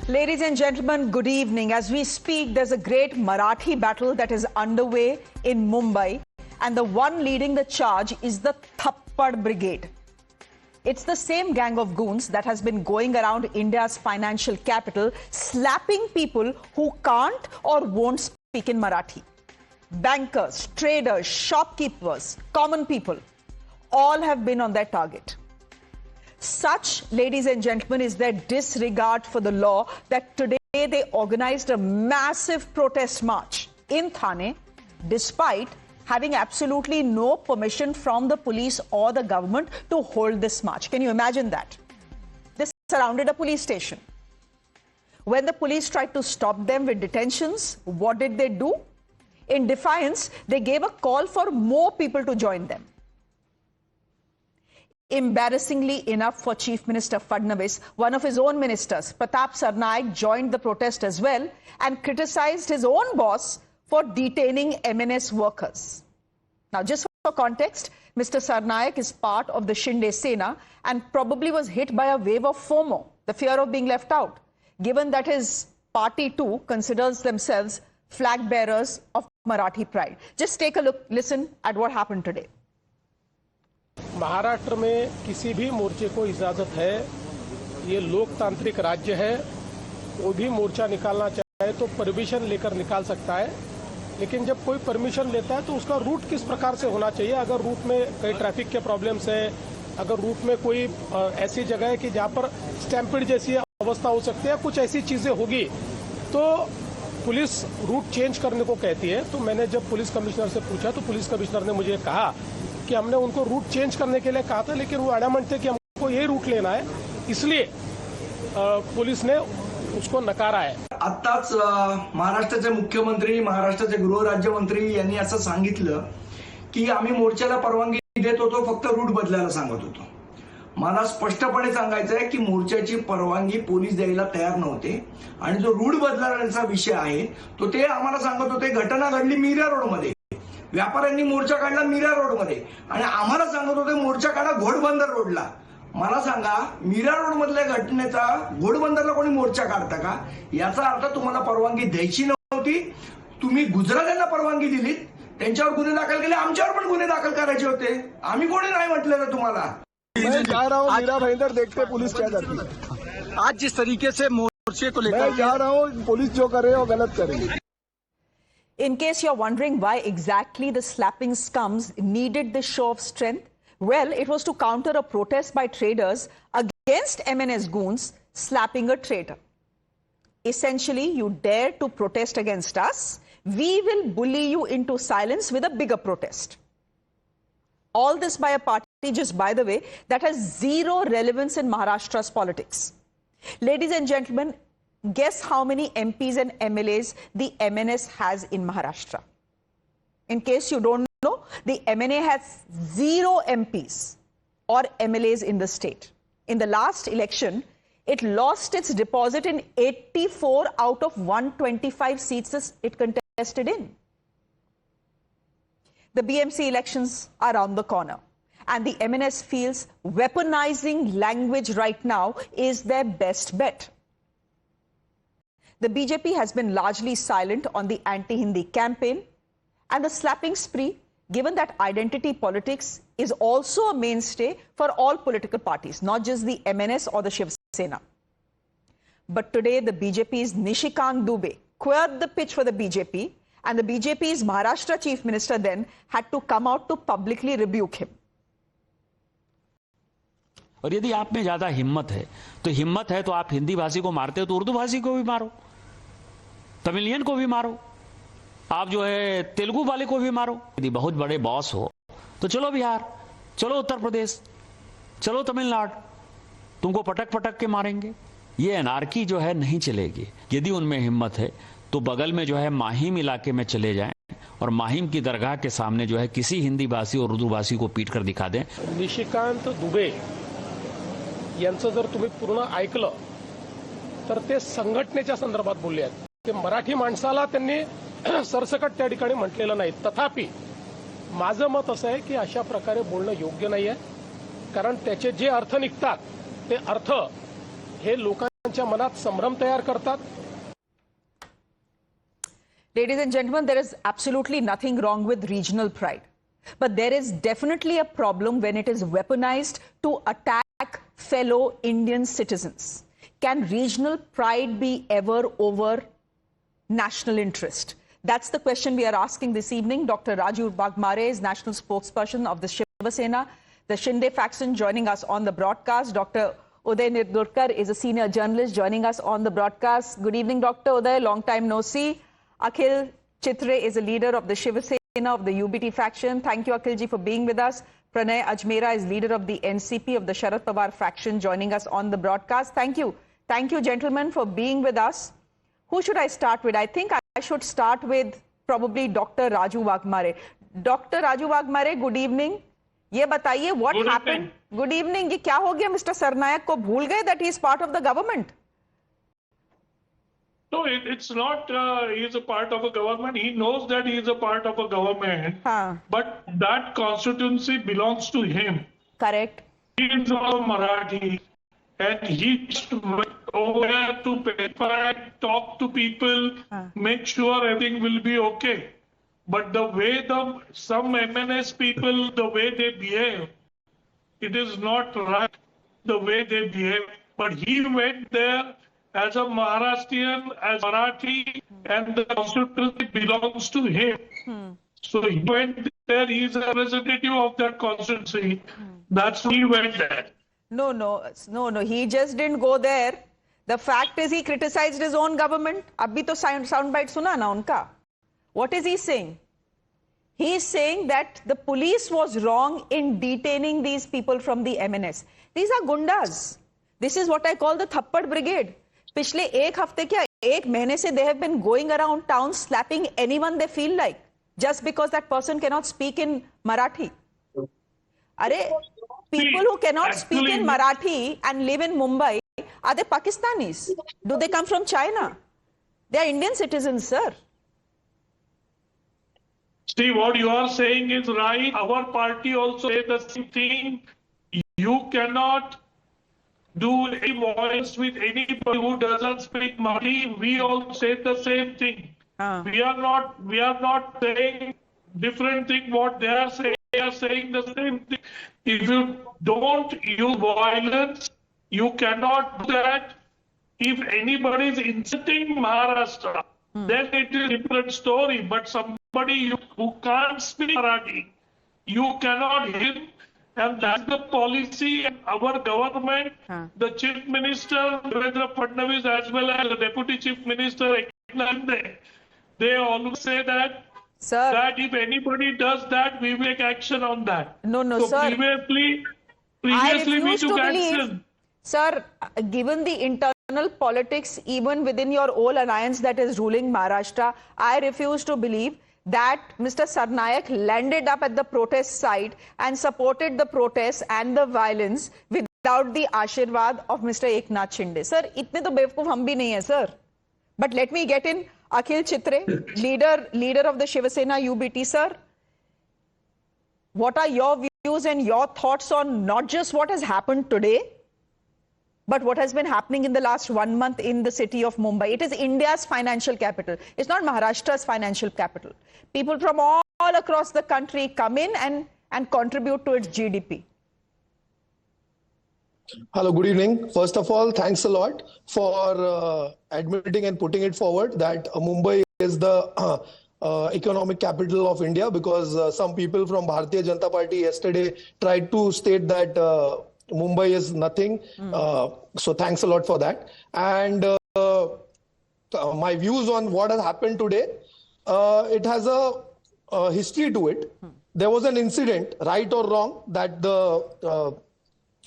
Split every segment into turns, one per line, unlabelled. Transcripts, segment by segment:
Ladies and gentlemen, good evening. As we speak, there's a great Marathi battle that is underway in Mumbai, and the one leading the charge is the Thappad Brigade. It's the same gang of goons that has been going around India's financial capital, slapping people who can't or won't speak in Marathi. Bankers, traders, shopkeepers, common people, all have been on their target. Such, ladies and gentlemen, is their disregard for the law that today they organized a massive protest march in Thane, despite having absolutely no permission from the police or the government to hold this march. Can you imagine that? They surrounded a police station. When the police tried to stop them with detentions, what did they do? In defiance, they gave a call for more people to join them. Embarrassingly enough for Chief Minister Fadnavis, one of his own ministers, Pratap Sarnaik, joined the protest as well and criticized his own boss for detaining MNS workers. Now, just for context, Mr. Sarnaik is part of the Shinde Sena and probably was hit by a wave of FOMO, the fear of being left out, given that his party too considers themselves flag bearers of Marathi pride. Just take a look, listen at what happened today.
Maharashtra में किसी भी मोर्चे को इजाजत है, ये लोकतांत्रिक राज्य है, वो भी मोर्चा निकालना चाहे तो परमिशन लेकर निकाल सकता है, लेकिन जब कोई परमिशन लेता है तो उसका रूट किस प्रकार से होना चाहिए। अगर रूट में कई ट्रैफिक के प्रॉब्लम्स है, अगर रूट में कोई ऐसी जगह है कि जहां पर स्टैम्पिड जैसी अवस्था हो सकती है, कुछ ऐसी चीजें होगी तो पुलिस रूट चेंज करने को कहती है। तो मैंने जब पुलिस कमिश्नर से पूछा तो पुलिस कमिश्नर ने मुझे कहा कि हमने उनको रूट चेंज करने के लिए कहा था, लेकिन वो एडमंट थे कि हमको ये रूट लेना है, इसलिए पुलिस ने उसको नकारा है।
आताच महाराष्ट्राचे मुख्यमंत्री, महाराष्ट्राचे गृह राज्यमंत्री यांनी असं सांगितलं की आम्ही मोर्चाला परवानगी देत होतो, फक्त रूट बदलायला सांगत होतो। मला स्पष्टपणे सांगायचं आहे की मोर्चाची परवानगी पोलीस द्यायला तयार नव्हते आणि जो रूट बदलण्याचा विषय आहे तो ते आम्हाला सांगत होते। घटना घडली मीरा रोड मध्ये, व्यापाऱ्यांनी मोर्चा काढला मीरा रोड मध्ये आणि आम्हाला सांगत होते मोर्चा काढा घोडबंदर रोडला। मला सांगा, मीरा रोड मधल्या घटनेचा घोडबंदरला कोणी मोर्चा काढता का? याचा अर्थ तुम्हाला परवानगी द्यायची नव्हती, तुम्ही गुजरात्यांना परवानगी दिलीत, त्यांच्यावर गुन्हे दाखल केले, आमच्यावर पण गुन्हे दाखल करायचे होते। आम्ही कोणी नाही म्हटलेलं तुम्हाला।
मैं जा रहा हूँ मीरा भाईंदर, देखते पुलिस क्या करती है। आज जिस तरीके से मोर्चे को लेकर मैं जा रहा हूँ, पुलिस जो करे वो गलत करेगी।
In case you're wondering why exactly the slapping scums needed this show of strength, well, it was to counter a protest by traders against MNS goons slapping a trader. Essentially, you dare to protest against us, we will bully you into silence with a bigger protest. All this by a party, just by the way, that has zero relevance in Maharashtra's politics. Ladies and gentlemen, guess how many MPs and MLAs the MNS has in Maharashtra? In case you don't know, the MNA has 0 MPs or MLAs in the state. In the last election, it lost its deposit in 84 out of 125 seats it contested in. The BMC elections are around the corner, and the MNS feels weaponizing language right now is their best bet. The BJP has been largely silent on the anti-Hindi campaign and the slapping spree, given that identity politics is also a mainstay for all political parties, not just the MNS or the Shiv Sena. But today, the BJP's Nishikant Dubey queered the pitch for the BJP, and the BJP's Maharashtra Chief Minister then had to come out to publicly rebuke him.
और यदि आप में ज्यादा हिम्मत है तो आप हिंदी भाषी को मारते हो तो उर्दू भाषी को भी मारो, तमिलियन को भी मारो, आप जो है तेलुगु वाले को भी मारो। यदि बहुत बड़े बॉस हो तो चलो बिहार, चलो उत्तर प्रदेश, चलो तमिलनाडु, तुमको पटक पटक के मारेंगे। ये अनार्की जो है नहीं चलेगी। यदि उनमें हिम्मत है तो बगल में जो है माहिम इलाके में चले जाएं और माहिम की दरगाह के सामने जो है किसी हिंदी भाषी और उर्दू भाषी को पीट कर दिखा दें।
निशिकांत दुबे यांचं जर तुम्ही पूर्ण ऐकलं तर ते संघटनेच्या संदर्भात बोलले आहेत की मराठी माणसाला त्यांनी सरसकट त्या ठिकाणी म्हटलेलं नाही। तथापि माझं मत असं आहे की अशा प्रकारे बोलणं योग्य नाही आहे, कारण त्याचे जे अर्थ निघतात ते अर्थ हे लोकांना लोकांच्या मनात संभ्रम तयार करतात.
Ladies and gentlemen, there is absolutely nothing wrong with regional pride. But there is definitely a problem when it is weaponized to attack fellow Indian citizens. Can regional pride be ever over national interest? That's the question we are asking this evening. Dr. Raju Wagmare is national spokesperson of the Shiva Sena, the Shinde faction, joining us on the broadcast. Dr. Uday Nirdurkar is a senior journalist joining us on the broadcast. Good evening, Dr. Uday. Long time no see. Akhil Chitre is a leader of the Shiva Sena of the UBT faction. Thank you, Akhilji, for being with us. Pranay Ajmera is leader of the NCP of the Sharad Pawar faction, joining us on the broadcast. Thank you. Thank you, gentlemen, for being with us. Who should I start with? I think I should start with probably Dr. Raju Wagmare. Dr. Raju Wagmare, good evening. ये बताइए what happened? Good evening. ये क्या हो गया? Mr. Sarnayak को भूल गए that he is part of the government?
No, it's not. He is a part of a government. He knows that he is a part of a government. But that constituency belongs to him.
Correct.
He is all Marathi, and he just went over there to verify, talk to people, make sure everything will be okay. But the way some MNS people, the way they behave, it is not right. The way they behave. But he went there as a Maharashtrian, as Marathi, and the constituency belongs to him. So he went there, he is a representative of that constituency. That's why he went there.
No. He just didn't go there. The fact is he criticized his own government. Abhi to soundbite suna na unka. What is he saying? He is saying that the police was wrong in detaining these people from the MNS. These are gundas. This is what I call the Thappad Brigade. पिछले एक हफ्ते क्या एक महीने से they have been going around town slapping anyone they feel like just because that person cannot speak in Marathi. अरे people who cannot speak in Marathi and live in Mumbai, are they Pakistanis? Do they come from China? They are Indian citizens, sir.
See, what you are saying is right. Our party also says the same thing. You cannot do any voice with anybody who doesn't speak Marathi. We all say the same thing. We are not saying different thing what they are saying. They are saying the same thing. If you don't use violence, you cannot do that. If anybody is insulting Maharashtra, then it is a different story. But somebody who can't speak Marathi, you cannot hit. And that's the policy of our government. The Chief Minister, Devendra Fadnavis, as well as the Deputy Chief Minister, they always say that,
sir,
that if anybody does that, we will take action on that.
No,
so
sir.
Previously we took action.
Sir, given the internal politics, even within your old alliance that is ruling Maharashtra, I refuse to believe that Mr. Sarnayak landed up at the protest site and supported the protests and the violence without the Ashirwad of Mr. Eknath Shinde. Sir, itne to bevkoof hum bhi nahi hai, sir. But let me get in Akhil Chitre, leader of the Shiva Sena UBT, sir. What are your views and your thoughts on not just what has happened today, but what has been happening in the last 1 month in the city of Mumbai? It is India's financial capital. It's not Maharashtra's financial capital. People from all across the country come in and contribute to its GDP.
Hello, good evening. First of all, thanks a lot for admitting and putting it forward that Mumbai is the economic capital of India, because some people from Bharatiya Janata Party yesterday tried to state that Mumbai is nothing. So thanks a lot for that. And my views on what has happened today, it has a history to it. There was an incident, right or wrong, that the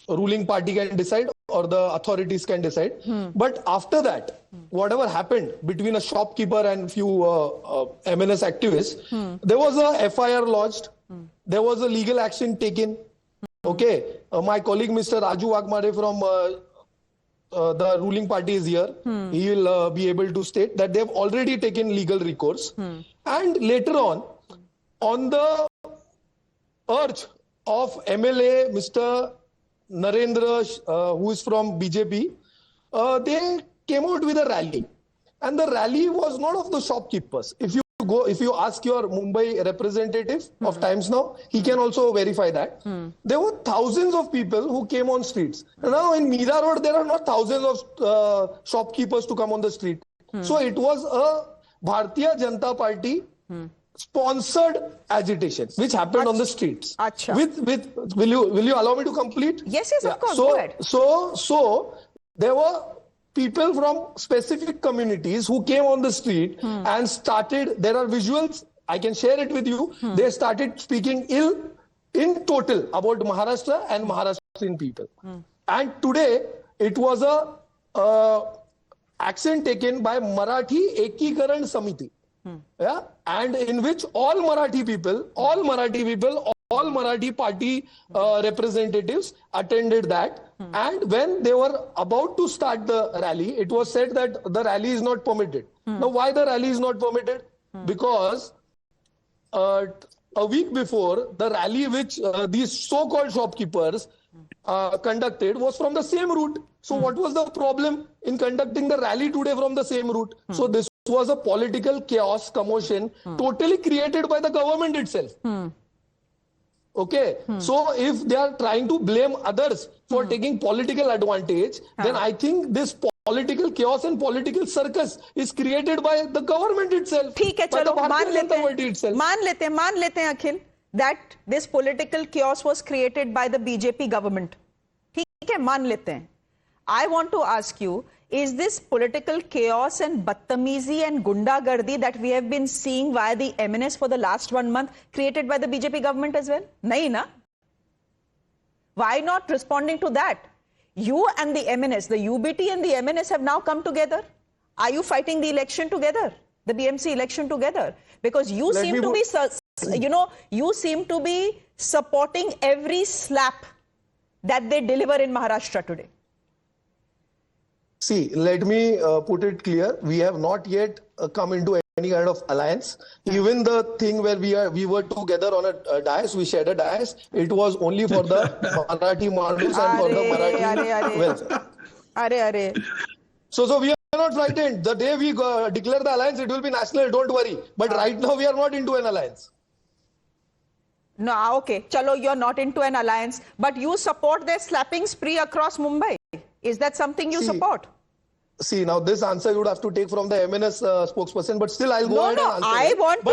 ruling party can decide or the authorities can decide. But after that, whatever happened between a shopkeeper and few MNS activists, there was a FIR lodged, there was a legal action taken. Okay, my colleague Mr. Raju Wagmare from the ruling party is here. He will be able to state that they have already taken legal recourse. And later on the urge of MLA Mr. Narendra, who is from BJP, they came out with a rally. And the rally was not of the shopkeepers. If you ask your Mumbai representative of Times Now, he can also verify that. There were thousands of people who came on streets. Now in Mira Road, there are not thousands of shopkeepers to come on the street. So it was a Bharatiya Janata Party sponsored agitation, which happened on the streets.
Achha.
Will you allow me to complete?
Yes, of course. Go ahead.
So there were people from specific communities who came on the street and started, there are visuals, I can share it with you. They started speaking ill in total about Maharashtra and Maharashtrian people. And today, it was a action taken by Marathi Ekikaran Samiti. Yeah, and in which all Marathi people, all Marathi party representatives attended that. And when they were about to start the rally, it was said that the rally is not permitted. Now, why the rally is not permitted? Because a week before, the rally which these so-called shopkeepers conducted was from the same route. So what was the problem in conducting the rally today from the same route? So this was a political chaos, commotion, totally created by the government itself. Okay, so if they are trying to blame others for taking political advantage, then I think this political chaos and political circus is created by the government itself.
ठीक है, चलो मान लेते हैं अखिल that this political chaos was created by the BJP government. ठीक है, मान लेते हैं. I want to ask you, is this political chaos and battamizi and gundagardi that we have been seeing via the MNS for the last 1 month created by the BJP government as well? Nahi na? Why not responding to that? You and the MNS, the UBT and the MNS have now come together. Are you fighting the election together? The BMC election together? Because you seem to be, you seem to be supporting every slap that they deliver in Maharashtra today.
See, let me put it clear. We have not yet come into any kind of alliance. Even the thing where we were together on a dais, we shared a dais, it was only for the Marathi Manus and for the Marathi welfare. So we are not frightened. The day we declare the alliance, it will be national, don't worry. But right now, we are not into an alliance.
No, okay. Chalo, you're not into an alliance, but you support their slapping spree across Mumbai. Is that something you support?
See, now this answer you would have to take from the MNS spokesperson, but still I'll go ahead and answer.
I want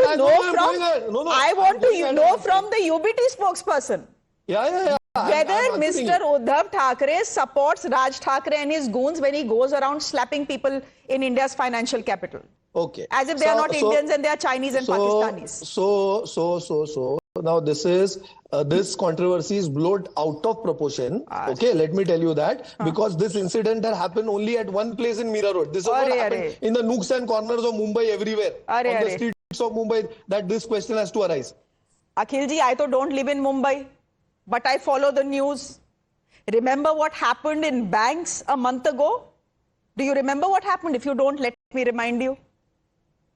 to know from the UBT spokesperson.
Yeah.
Whether Mr. Uddhav Thackeray supports Raj Thackeray and his goons when he goes around slapping people in India's financial capital.
Okay.
As if they are not Indians and they are Chinese and Pakistanis.
So now this controversy is blown out of proportion. Okay, let me tell you that because this incident had happened only at one place in Mira Road. This is what happened in the nooks and corners of Mumbai everywhere. On the streets of Mumbai that this question has to arise.
Akhilji, I don't live in Mumbai, but I follow the news. Remember what happened in banks a month ago? Do you remember what happened? If you don't, let me remind you.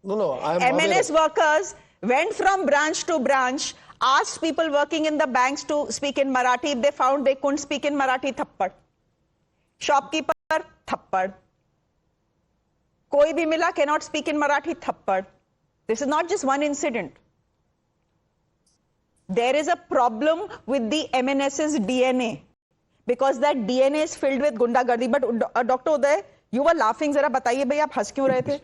No,
MNS workers went from branch to branch, asked people working in the banks to speak in Marathi. If they found they couldn't speak in Marathi, thappad. Shopkeeper, thappad. Koi bhi mila cannot speak in Marathi, thappad. This is not just one incident. There is a problem with the MNS's DNA because that DNA is filled with gundagardi. But Dr. Uday, you were laughing. Zara bataiye bhai, aap has kyun rahe the?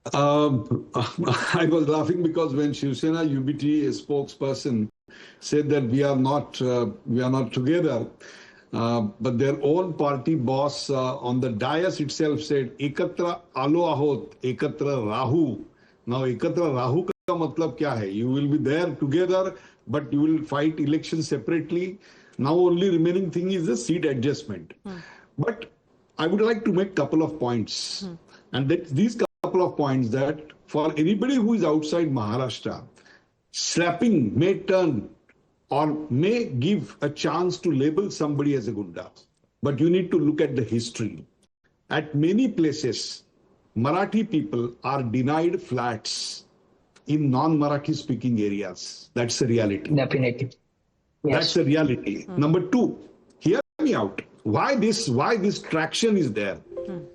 I was laughing because when Shiv Sena UBT spokesperson said that we are not together, but their own party boss on the dais itself said ekatra alo ahot, ekatra rahu. Now ekatra rahu ka matlab kya hai? You will be there together, but you will fight elections separately. Now only remaining thing is the seat adjustment. But I would like to make a couple of points, and that these couple of points that for anybody who is outside Maharashtra, slapping may turn or may give a chance to label somebody as a gunda. But you need to look at the history. At many places, Marathi people are denied flats in non-Marathi speaking areas. That's the reality.
Definitely. Yes.
That's the reality. Number two, hear me out. why this traction is there.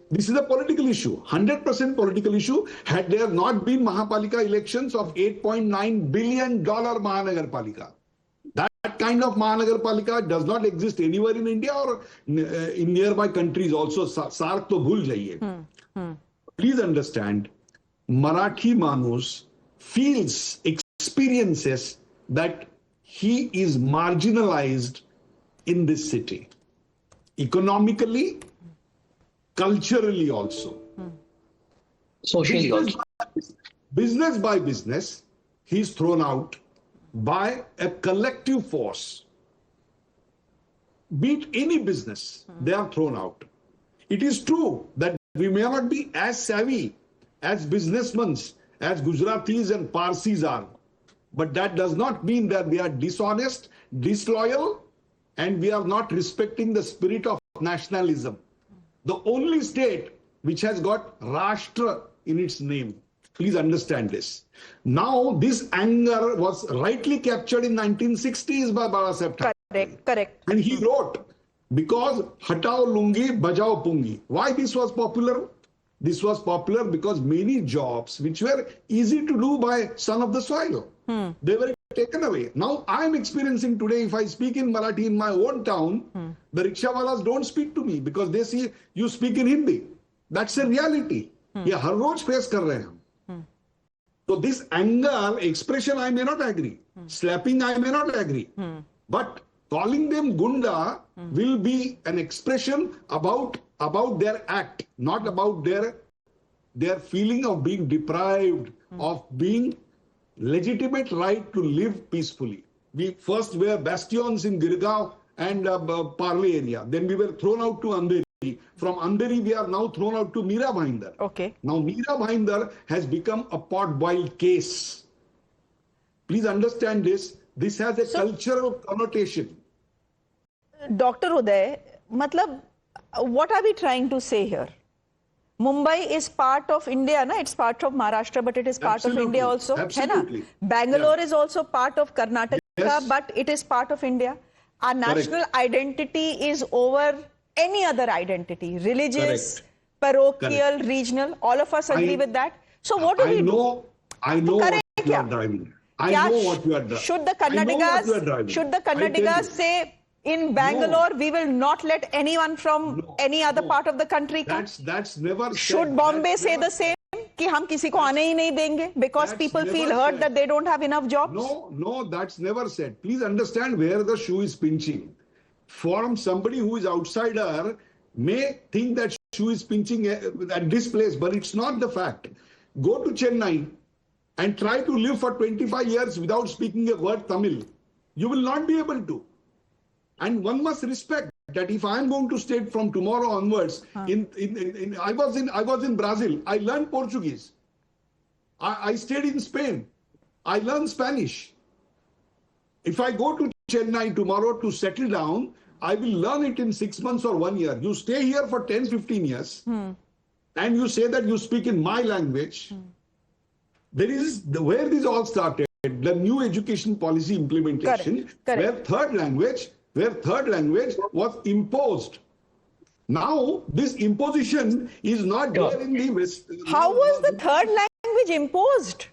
This is a political issue, 100% political issue. Had there not been Mahapalika elections of $8.9 billion Mahanagarpalika, that kind of Mahanagarpalika does not exist anywhere in India or in nearby countries also. Sark to bhul jaiye. Please understand, Marathi Manus feels, experiences that he is marginalized in this city, economically, culturally also.
Socially also.
Business by business, he's thrown out by a collective force. Be it any business, they are thrown out. It is true that we may not be as savvy as businessmen, as Gujaratis and Parsis are, but that does not mean that we are dishonest, disloyal, and we are not respecting the spirit of nationalism. The only state which has got Rashtra in its name. Please understand this. Now, this anger was rightly captured in 1960s by Babasaheb Thackeray.
Correct.
And he wrote, because Hatao Lungi, Bajao Pungi. Why this was popular? This was popular because many jobs which were easy to do by son of the soil, they were taken away. Now I am experiencing today, if I speak in Marathi in my own town, the rickshawalas don't speak to me because they see you speak in Hindi. That's a reality. ये हर रोज face कर रहे हैं हम. So this anger expression I may not agree. Slapping I may not agree. But calling them Gunda will be an expression about their act, not about their feeling of being deprived of being legitimate right to live peacefully. We first were bastions in Girgaon and Parle area. Then we were thrown out to Andheri. From Andheri, we are now thrown out to Meera Bhayandar.
Okay.
Now Meera Bhayandar has become a pot-boiled case. Please understand this. This has a cultural connotation.
Dr. Uday, matlab, what are we trying to say here? Mumbai is part of India, na? It's part of Maharashtra, but it is part of India also.
Absolutely.
Bangalore is also part of Karnataka, but it is part of India. Our national identity is over any other identity, religious, parochial, regional. All of us agree with that. So what do we do?
I know what you are driving. I know what you are driving.
Should the Kannadigas say, in Bangalore, we will not let anyone from any other part of the country come?
That's never said.
Should Bombay say the same? कि हम किसी को आने ही नहीं देंगे because people feel hurt that they don't have enough jobs?
No, that's never said. Please understand where the shoe is pinching. From somebody who is outsider may think that shoe is pinching at this place, but it's not the fact. Go to Chennai and try to live for 25 years without speaking a word Tamil. You will not be able to. And one must respect that if I am going to stay from tomorrow onwards, I was in Brazil, I learned Portuguese. I stayed in Spain, I learned Spanish. If I go to Chennai tomorrow to settle down, I will learn it in 6 months or 1 year. You stay here for 10, 15 years, and you say that you speak in my language. There is where this all started, the new education policy implementation, where third language was imposed. Now, this imposition is not there in the West.
How was the third language imposed?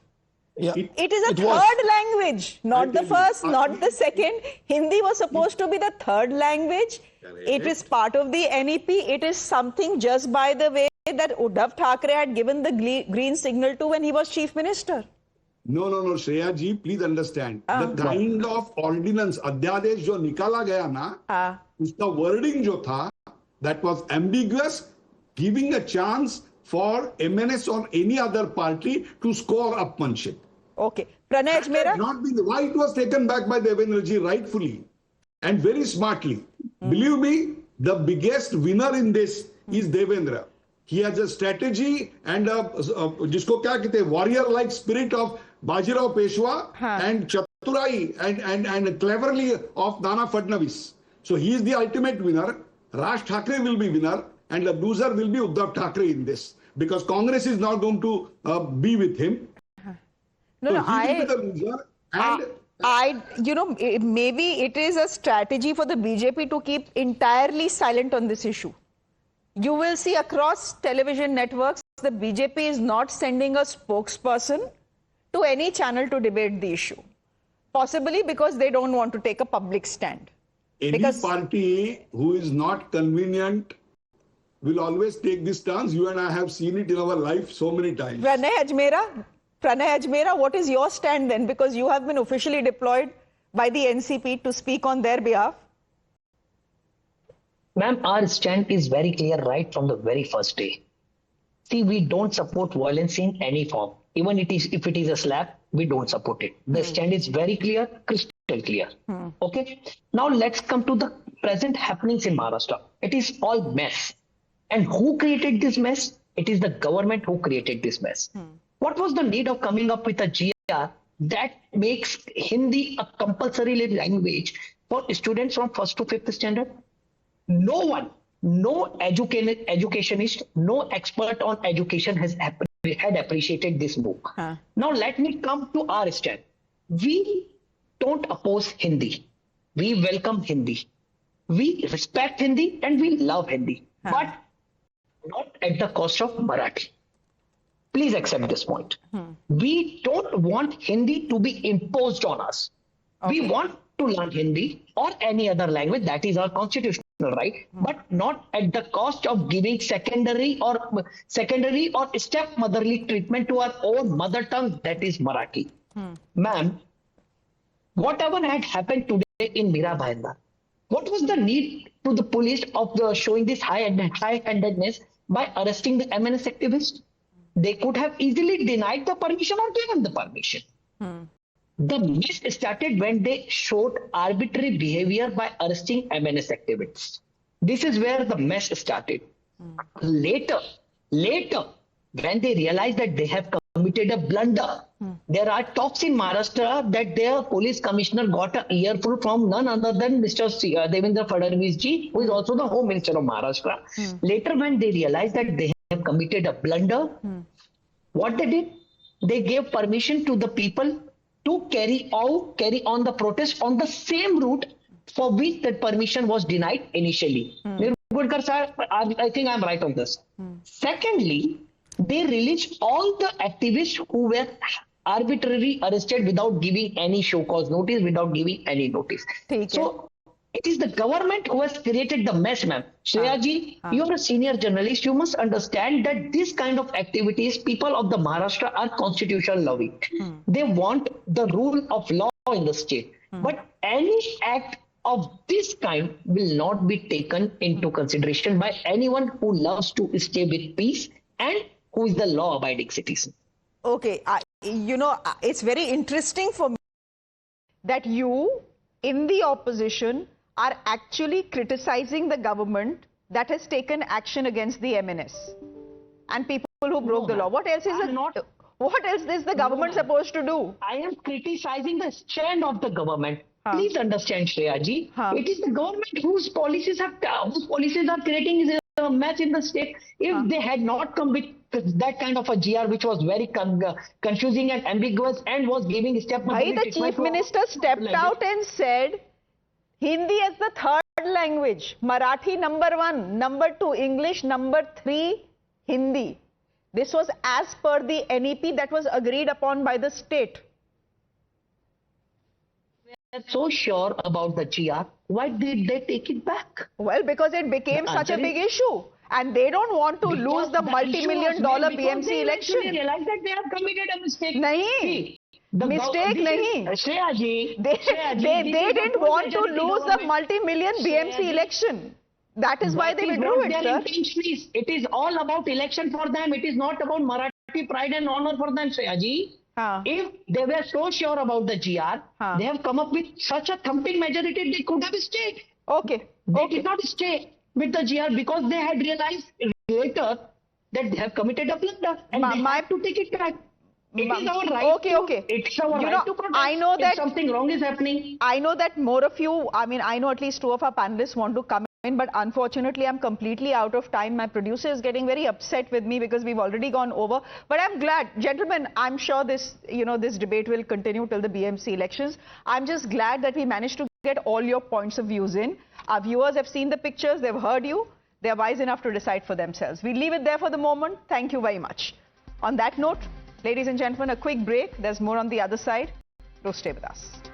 Yeah,
it is a third language, not the first, not the second. Hindi was supposed to be the third language. It is part of the NEP. It is something just by the way that Uddhav Thackeray had given the green signal to when he was chief minister.
No, Shreya ji, please understand. The kind of ordinance, अध्यादेश जो निकाला गया ना, उसका wording जो था, that was ambiguous, giving a chance for MNS or any other party to score upmanship.
Okay. Pranay Ajmera?
Not been, why it was taken back by Devendra ji rightfully and very smartly. Believe me, the biggest winner in this is Devendra. He has a strategy and जिसको क्या कहते हैं warrior-like spirit of Bajirao Peshwa and Chaturai and cleverly of Nana Fadnavis. So he is the ultimate winner. Raj Thackeray will be winner and the loser will be Uddhav Thackeray in this because Congress is not going to be with him.
No,
so he will be the loser and
maybe it is a strategy for the BJP to keep entirely silent on this issue. You will see across television networks, the BJP is not sending a spokesperson to any channel to debate the issue. Possibly because they don't want to take a public stand.
Any party who is not convenient will always take this stance. You and I have seen it in our life so many times.
Pranay Ajmera, what is your stand then? Because you have been officially deployed by the NCP to speak on their behalf.
Ma'am, our stand is very clear right from the very first day. See, we don't support violence in any form. Even if it is a slap, we don't support it. The stand is very clear, crystal clear. Okay. Now let's come to the present happenings in Maharashtra. It is all mess. And who created this mess? It is the government who created this mess. What was the need of coming up with a GR that makes Hindi a compulsory language for students from 1st to 5th standard? No one, no educationist, no expert on education had appreciated this move. Now let me come to our stand. We don't oppose Hindi. We welcome Hindi. We respect Hindi and we love Hindi, but not at the cost of Marathi. Please accept this point. We don't want Hindi to be imposed on us. We want to learn Hindi or any other language. That is our constitutional right, but not at the cost of giving secondary or stepmotherly treatment to our own mother tongue, that is Marathi. Ma'am, whatever had happened today in Mira Bhayandar, what was the need to the police of showing this high-handedness by arresting the MNS activists? They could have easily denied the permission or given the permission. The mess started when they showed arbitrary behavior by arresting MNS activists. This is where the mess started. Later, when they realized that they have committed a blunder, there are talks in Maharashtra that their police commissioner got an earful from none other than Mr. Devendra Fadnavis ji, who is also the Home Minister of Maharashtra. Later, when they realized that they have committed a blunder, what they did? They gave permission to the people to carry on the protest on the same route for which that permission was denied initially. Nirgudkar sir, I think I'm right on this. Secondly, they released all the activists who were arbitrarily arrested without giving any show cause notice, without giving any notice. So it is the government who has created the mess, ma'am. Shreya ji, you are a senior journalist. You must understand that this kind of activities, people of the Maharashtra are constitution loving. They want the rule of law in the state. But any act of this kind will not be taken into consideration by anyone who loves to stay with peace and who is the law-abiding citizen.
Okay, it's very interesting for me that you, in the opposition, are actually criticizing the government that has taken action against the MNS and people who broke the law. What else is the government supposed to do?
I am criticizing the stand of the government. Please understand, Shreya ji. It is the government whose policies are creating a mess in the state. If they had not come with that kind of a GR, which was very confusing and ambiguous and was giving stepmotherly
treatment. The Chief Minister stepped out and said, Hindi as the third language, Marathi number 1, number 2 English, number 3 Hindi. This was as per the NEP that was agreed upon by the state.
We are so sure about the GR. Why did they take it back?
Well, because it became such a big issue. And they don't want to lose the multi-million-dollar BMC election.
They realized that they have committed a mistake.
Nahi. Mistake nahi.
Shreya ji.
They didn't want to lose the multi-million BMC election. That is why they withdrew it, sir.
It is all about election for them. It is not about Marathi pride and honor for them, Shreya ji. If they were so sure about the GR, they have come up with such a thumping majority, they could have stayed.
Okay.
They did not stay with the GR because they had realized later that they have committed a blunder and they have to take it back. It is our right.
Okay.
It's our right to protest.
I know that
if something wrong is happening.
I know that more of you, I know at least 2 of our panelists want to come but unfortunately I'm completely out of time. My producer is getting very upset with me because we've already gone over. But I'm glad, gentlemen, I'm sure this, this debate will continue till the BMC elections. I'm just glad that we managed to get all your points of views in. Our viewers have seen the pictures, they've heard you. They're wise enough to decide for themselves. We leave it there for the moment. Thank you very much. On that note, ladies and gentlemen, a quick break. There's more on the other side. Do stay with us.